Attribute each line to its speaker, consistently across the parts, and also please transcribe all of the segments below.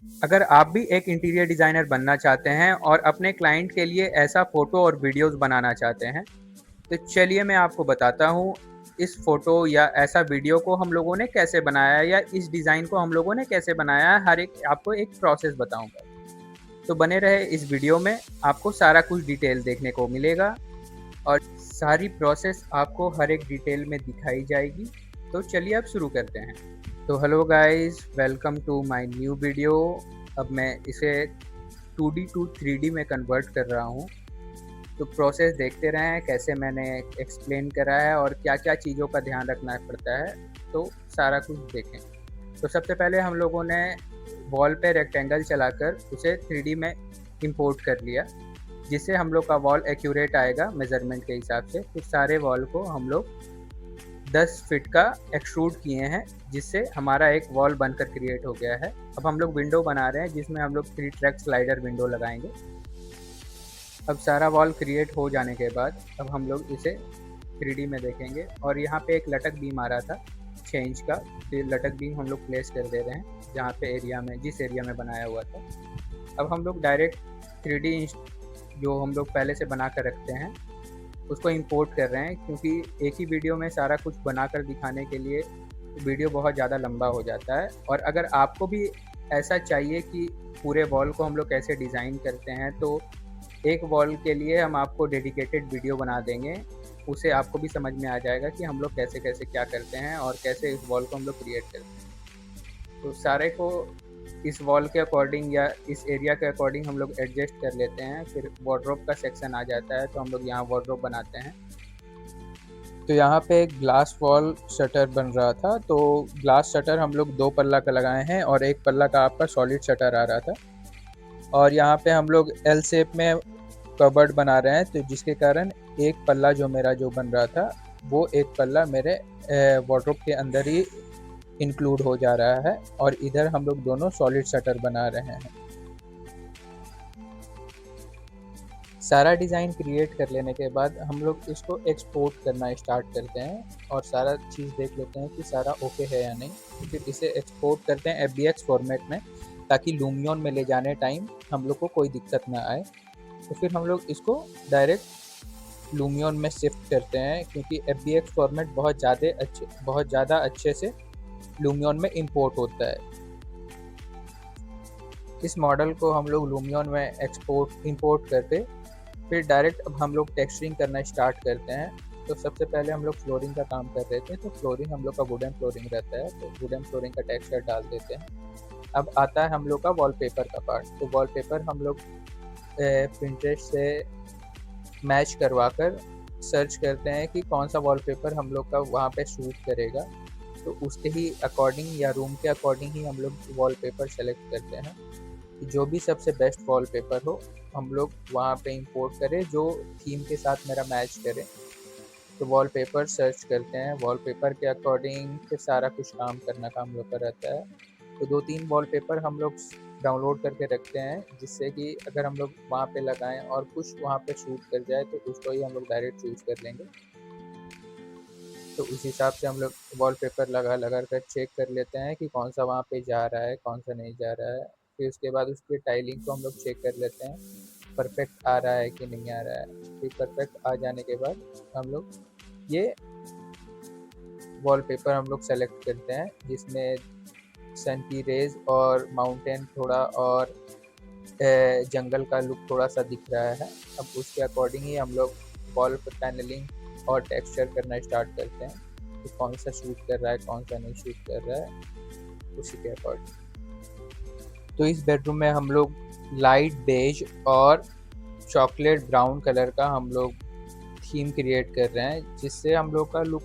Speaker 1: अगर आप भी एक इंटीरियर डिज़ाइनर बनना चाहते हैं और अपने क्लाइंट के लिए ऐसा फ़ोटो और वीडियोज़ बनाना चाहते हैं, तो चलिए मैं आपको बताता हूँ इस फ़ोटो या ऐसा वीडियो को हम लोगों ने कैसे बनाया है या इस डिज़ाइन को हम लोगों ने कैसे बनाया है, हर एक आपको एक प्रोसेस बताऊँगा। तो बने रहे इस वीडियो में, आपको सारा कुछ डिटेल देखने को मिलेगा और सारी प्रोसेस आपको हर एक डिटेल में दिखाई जाएगी। तो चलिए अब शुरू करते हैं। तो hello guys, welcome to my new video. अब मैं इसे 2D टू 3D में कन्वर्ट कर रहा हूँ। तो प्रोसेस देखते रहें कैसे मैंने एक्सप्लेन करा है और क्या-क्या चीज़ों का ध्यान रखना पड़ता है, तो सारा कुछ देखें। तो सबसे पहले हम लोगों ने वॉल पे रेक्टेंगल चलाकर उसे 3D में इंपोर्ट कर लिया, जिससे हम लोग का वॉल एक्यूरेट आएगा मेज़रमेंट के हिसाब से। फिर सारे वॉल को हम लोग 10 फीट का एक्सट्रूड किए हैं, जिससे हमारा एक वॉल बनकर क्रिएट हो गया है। अब हम लोग विंडो बना रहे हैं, जिसमें हम लोग 3 ट्रैक स्लाइडर विंडो लगाएंगे। अब सारा वॉल क्रिएट हो जाने के बाद अब हम लोग इसे 3D में देखेंगे और यहाँ पे एक लटक बीम आ रहा था 6 इंच का, फिर लटक बीम हम लोग प्लेस कर दे रहे हैं जहाँ पे एरिया में जिस एरिया में बनाया हुआ था। अब हम लोग डायरेक्ट 3D जो हम लोग पहले से बना कर रखते हैं उसको इंपोर्ट कर रहे हैं, क्योंकि एक ही वीडियो में सारा कुछ बनाकर दिखाने के लिए वीडियो बहुत ज़्यादा लंबा हो जाता है। और अगर आपको भी ऐसा चाहिए कि पूरे वॉल को हम लोग कैसे डिज़ाइन करते हैं, तो एक वॉल के लिए हम आपको डेडिकेटेड वीडियो बना देंगे। उसे आपको भी समझ में आ जाएगा कि हम लोग कैसे-कैसे क्या करते हैं और कैसे इस वॉल को हम लोग क्रिएट करते हैं। तो सारे को इस वॉल के अकॉर्डिंग या इस एरिया के अकॉर्डिंग हम लोग एडजस्ट कर लेते हैं। फिर वार्डरोब का सेक्शन आ जाता है, तो हम लोग यहाँ वार्डरोब बनाते हैं। तो यहाँ पे एक ग्लास वॉल शटर बन रहा था, तो ग्लास शटर हम लोग 2 पल्ला का लगाए हैं और 1 पल्ला का आपका सॉलिड शटर आ रहा था। और यहाँ पे हम लोग एल शेप में कबर्ड बना रहे हैं, तो जिसके कारण एक पल्ला जो मेरा जो बन रहा था, वो एक पल्ला मेरे वार्डरोब के अंदर ही इंक्लूड हो जा रहा है और इधर हम लोग दोनों सॉलिड शटर बना रहे हैं। सारा डिज़ाइन क्रिएट कर लेने के बाद हम लोग इसको एक्सपोर्ट करना स्टार्ट करते हैं और सारा चीज़ देख लेते हैं कि सारा ओके है या नहीं। फिर इसे एक्सपोर्ट करते हैं FBX फॉर्मेट में, ताकि लूमियन में ले जाने टाइम हम लोग को कोई दिक्कत ना आए। तो फिर हम लोग इसको डायरेक्ट लूमियन में शिफ्ट करते हैं, क्योंकि FBX फॉर्मेट बहुत ज़्यादा अच्छे से लूमियन में इंपोर्ट होता है। इस मॉडल को हम लोग लूमियन में इंपोर्ट करके फिर डायरेक्ट अब हम लोग टेक्सचरिंग करना स्टार्ट करते हैं। तो सबसे पहले हम लोग फ्लोरिंग का काम कर रहे थे, तो फ्लोरिंग हम लोग का वुडन फ्लोरिंग रहता है, तो वुडन फ्लोरिंग का टेक्सचर डाल देते हैं। अब आता है हम लोग का वॉलपेपर का पार्ट। तो वॉलपेपर हम लोग पिंटरेस्ट से मैच करवा कर सर्च करते हैं कि कौन सा वॉलपेपर हम लोग का वहाँ पे सूट करेगा। तो उसके ही अकॉर्डिंग या रूम के अकॉर्डिंग ही हम लोग वॉलपेपर सेलेक्ट करते हैं। जो भी सबसे बेस्ट वॉलपेपर हो हम लोग वहाँ पे इंपोर्ट करें, जो थीम के साथ मेरा मैच करे। तो वॉलपेपर सर्च करते हैं, वॉलपेपर के अकॉर्डिंग फिर सारा कुछ काम करना का हम लोग का रहता है। तो 2-3 वॉलपेपर हम लोग डाउनलोड करके रखते हैं, जिससे कि अगर हम लोग वहाँ पे लगाएं और कुछ वहाँ पे शूट कर जाए तो उसको ही हम लोग डायरेक्ट चूज़ कर लेंगे। तो उस हिसाब से हम लोग वॉलपेपर लगा कर चेक कर लेते हैं कि कौन सा वहाँ पे जा रहा है, कौन सा नहीं जा रहा है। फिर उसके बाद उसकी टाइलिंग को हम लोग चेक कर लेते हैं, परफेक्ट आ रहा है कि नहीं आ रहा है। फिर परफेक्ट आ जाने के बाद हम लोग ये वॉलपेपर हम लोग सेलेक्ट करते हैं, जिसमें सन की रेज और माउंटेन थोड़ा और जंगल का लुक थोड़ा सा दिख रहा है। अब उसके अकॉर्डिंग ही हम लोग वॉल पैनलिंग और टेक्सचर करना स्टार्ट करते हैं कि कौन सा शूट कर रहा है, कौन सा नहीं शूट कर रहा है, उसी के अकॉर्डिंग। तो इस बेडरूम में हम लोग लाइट बेज और चॉकलेट ब्राउन कलर का हम लोग थीम क्रिएट कर रहे हैं, जिससे हम लोग का लुक,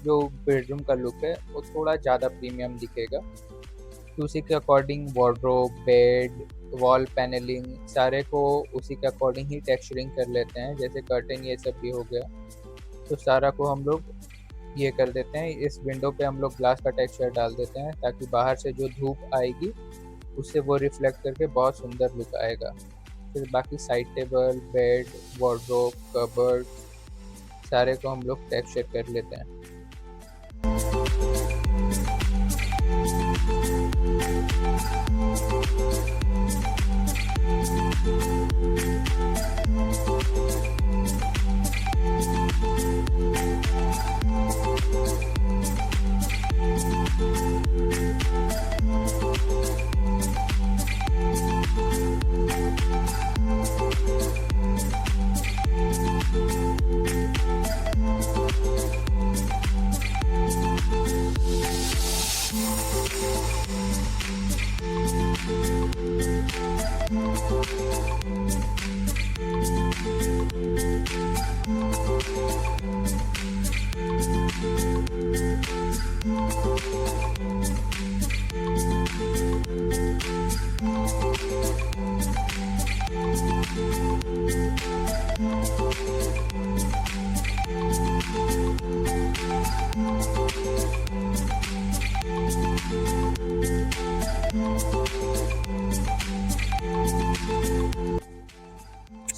Speaker 1: जो बेडरूम का लुक है, वो थोड़ा ज़्यादा प्रीमियम दिखेगा। तो उसी के according wardrobe, bed, wall panelling सारे को उसी के अकॉर्डिंग ही टेक्सचरिंग कर लेते हैं। जैसे कर्टेन ये सब भी हो गया, तो सारा को हम लोग ये कर देते हैं। इस विंडो पे हम लोग ग्लास का टेक्सचर डाल देते हैं, ताकि बाहर से जो धूप आएगी उससे वो रिफ्लेक्ट करके बहुत सुंदर लुक आएगा। फिर बाकी side table, bed, wardrobe, cupboard सारे को हम लोग टेक्सचर कर लेते हैं।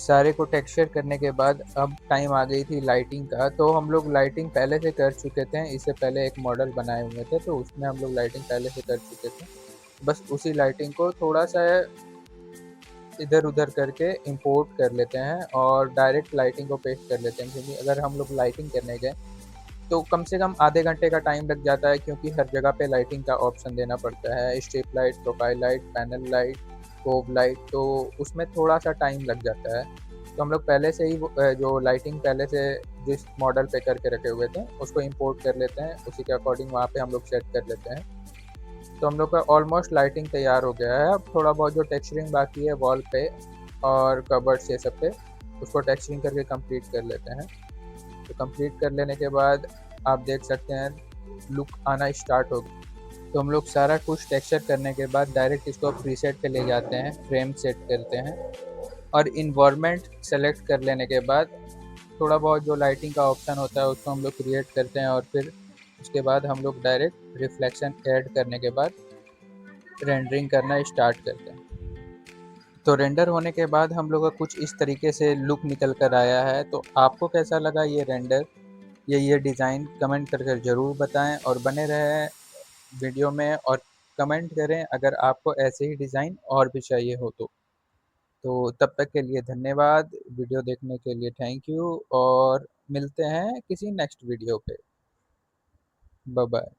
Speaker 1: सारे को टेक्सचर करने के बाद अब टाइम आ गई थी लाइटिंग का। तो हम लोग लाइटिंग पहले से कर चुके थे, इससे पहले एक मॉडल बनाए हुए थे, तो उसमें हम लोग लाइटिंग पहले से कर चुके थे। बस उसी लाइटिंग को थोड़ा सा इधर उधर करके इंपोर्ट कर लेते हैं और डायरेक्ट लाइटिंग को पेस्ट कर लेते हैं, क्योंकि अगर हम लोग लाइटिंग करने गए तो कम से कम आधे घंटे का टाइम लग जाता है, क्योंकि हर जगह पे लाइटिंग का ऑप्शन देना पड़ता है, strip light, profile light, panel light, COB light, तो उसमें थोड़ा सा टाइम लग जाता है। तो हम लोग पहले से ही जो लाइटिंग पहले से जिस मॉडल पे करके रखे हुए थे उसको इंपोर्ट कर लेते हैं, उसी के अकॉर्डिंग वहाँ पे हम लोग सेट कर लेते हैं। तो हम लोग का ऑलमोस्ट लाइटिंग तैयार हो गया है। अब थोड़ा बहुत जो टेक्सचरिंग बाकी है वॉल पे और कबर्ड्स ये सब पे, उसको टेक्सचरिंग करके कंप्लीट कर लेते हैं। तो कंप्लीट कर लेने के बाद आप देख सकते हैं लुक आना स्टार्ट हो गया। तो हम लोग सारा कुछ टेक्सचर करने के बाद डायरेक्ट इसको प्रीसेट पे ले जाते हैं, फ्रेम सेट करते हैं और इन्वायरमेंट सेलेक्ट कर लेने के बाद थोड़ा बहुत जो लाइटिंग का ऑप्शन होता है उसको हम लोग क्रिएट करते हैं और फिर उसके बाद हम लोग डायरेक्ट रिफ्लेक्शन ऐड करने के बाद रेंडरिंग करना स्टार्ट करते हैं। तो रेंडर होने के बाद हम लोग का कुछ इस तरीके से लुक निकल कर आया है। तो आपको कैसा लगा ये रेंडर, ये डिज़ाइन, कमेंट करके ज़रूर बताएं और बने रहें वीडियो में और कमेंट करें अगर आपको ऐसे ही डिज़ाइन और भी चाहिए हो तो तब तक के लिए धन्यवाद, वीडियो देखने के लिए थैंक यू और मिलते हैं किसी नेक्स्ट वीडियो पे। Bye bye.